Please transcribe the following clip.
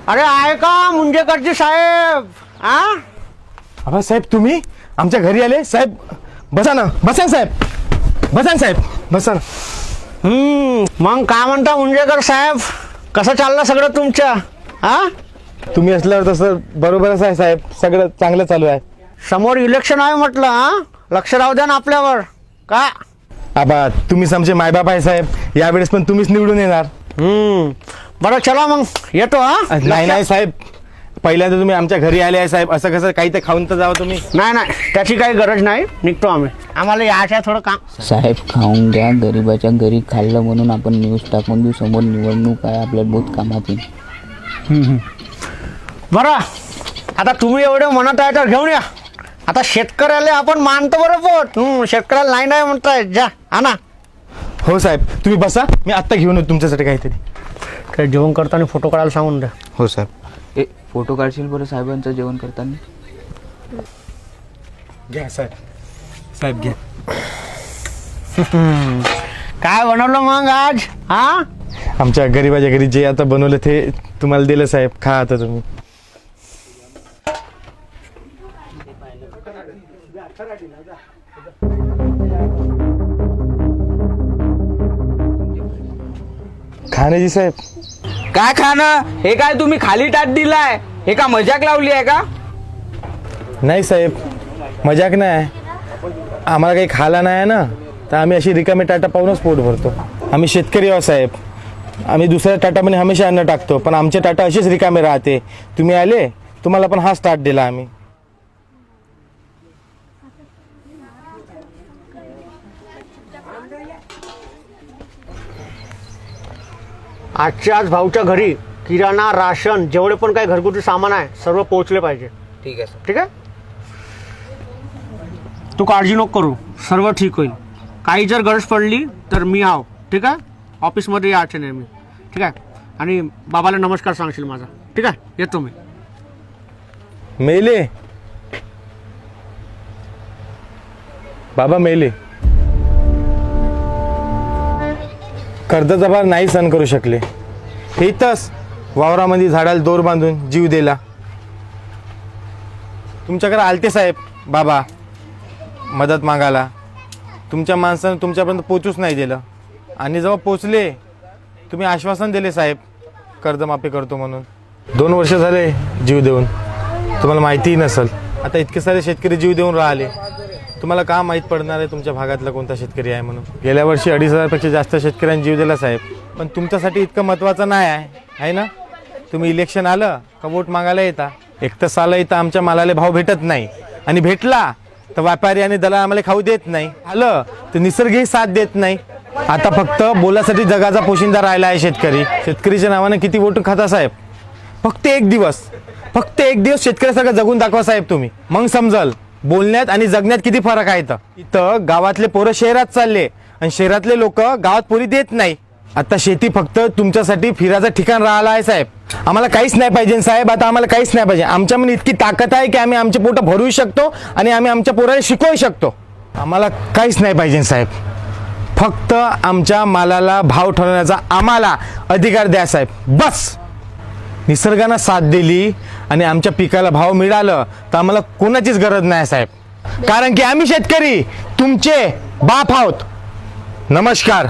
अरे आहे का मुंजेकरजी साहेब? अबा साहेब तुम्ही आमच्या घरी आले साहेब. बसा ना साहेब. बसा ना साहेब. बसा ना. मग काय म्हणता मुंजेकर साहेब, कसं चाललं सगळं तुमचं? तुम्ही असल्यावर तसं बरोबरच आहे साहेब, सगळं चांगलं चालू आहे. समोर इलेक्शन आहे म्हटलं, लक्ष राहू द्या ना आपल्यावर. का आबा तुम्हीच आमचे मायबाप आहे साहेब, यावेळेस पण तुम्हीच निवडून येणार. बरं चला मग येतो. नाही साहेब, पहिल्यांदा तुम्ही आमच्या घरी आले आहे साहेब, असं कसं काही तर खाऊन तर जावं तुम्ही. नाही त्याची काही गरज नाही, निघतो आम्ही, आम्हाला यायचं आहे थोडं काम. साहेब खाऊन घ्या, गरीबाच्या घरी खाल्लं म्हणून आपण न्यूज टाकून देऊ, समोर निवडणूक आहे, आपल्याला बहुत कामात येईल. बरं आता तुम्ही एवढे म्हणत आहे तर घेऊन या. आता शेतकऱ्याला आपण मानतो बरं पोट, शेतकऱ्याला नाही म्हणताय, जा आणा. हो साहेब तुम्ही बसा, मी आत्ता घेऊन येतो तुमच्यासाठी काहीतरी. ते जेवण करताना फोटो काढायला सांगून द्या. हो साहेब. फोटो काढशील बरं साहेबांचं जेवण करताना? घ्या साहेब. साहेब घ्या. काय बनवलं मग आज? आमच्या गरीबाच्या घरी जे आता बनवलं ते तुम्हाला दिलं साहेब, खा आता तुम्ही. खाण्याची साहेब. काय खाणं? हे काय तुम्ही खाली टाट दिलाय? हे का मजाक लावली आहे का? नाही साहेब, मजाक नाही. आम्हाला काही खायला नाही आहे ना, तर आम्ही अशी रिकामी टाटा पाहूनच पोट भरतो. आम्ही शेतकरी आहोत साहेब, आम्ही दुसऱ्या टाटामध्ये हमेशा अन्न टाकतो, पण आमचे टाटा असेच रिकामे राहते. तुम्ही आले, तुम्हाला पण हाच टाट दिला आम्ही. आजच्या आज भाऊच्या घरी किराणा, राशन, जेवढे पण काही घरगुती सामान आहे सर्व पोहोचले पाहिजे. ठीक आहे सर. ठीक आहे, तू काळजी नको करू, सर्व ठीक होईल. काही जर गरज पडली तर मी आहो. ठीक आहे, ऑफिसमध्ये यायचे नाही मी. ठीक आहे, आणि बाबाला नमस्कार सांगशील माझा. ठीक आहे, येतो मी. मेले बाबा, मेले. कर्जाचा भार नाही सहन करू शकले, हे इथंच वावरामध्ये झाडाला दोर बांधून जीव दिला. तुमच्याकडे आलते साहेब बाबा मदत मागायला, तुमच्या माणसानं तुमच्यापर्यंत पोचूच नाही दिलं. आणि जेव्हा पोचले तुम्ही आश्वासन दिले साहेब कर्जमाफी करतो म्हणून. 2 वर्ष झाले जीव देऊन, तुम्हाला माहितीही नसेल. आता इतके सारे शेतकरी जीव देऊन राहिले, तुम्हाला का माहीत पडणार आहे तुमच्या भागातला कोणता शेतकरी आहे म्हणून. गेल्या वर्षी 2,500पेक्षा जास्त शेतकऱ्यांनी जीव दिला साहेब, पण तुमच्यासाठी इतकं महत्त्वाचं नाही आहे ना. तुम्ही इलेक्शन आलं का वोट मागायला येता. एक तर साला इथं आमच्या मालाला भाव भेटत नाही, आणि भेटला तर व्यापारी आणि दलाल आम्हाला खाऊ देत नाही. आलं तर निसर्गही साथ देत नाही. आता फक्त बोलासाठी जगाचा पोशिंदा राहिला आहे शेतकरी. शेतकरीच्या नावानं किती वोट खाता साहेब. फक्त एक दिवस शेतकऱ्यासारखं जगून दाखवा साहेब तुम्ही, मग समजल बोलण्यात आणि जगण्यात किती फरक आहे. इथं गावातले पोरं शहरात चालले आणि शहरातले लोक गावात पोरी देत नाही. आता शेती फक्त तुमच्यासाठी फिरायचं ठिकाण राहिलं आहे साहेब. आम्हाला काहीच नाही पाहिजे साहेब, आता आम्हाला काहीच नाही पाहिजे. आमच्यामध्ये इतकी ताकद आहे की आम्ही आमचे पोटं भरू शकतो आणि आम्ही आमच्या पोराला शिकवू शकतो. आम्हाला काहीच नाही पाहिजे साहेब, फक्त आमच्या मालाला भाव ठरवण्याचा आम्हाला अधिकार द्या साहेब, बस. निसर्गानं साथ दिली आणि आमच्या पिकाला भाव मिळालं तर आम्हाला कोणाचीच गरज नाही साहेब, कारण की आम्ही शेतकरी तुमचे बाप आहोत. नमस्कार.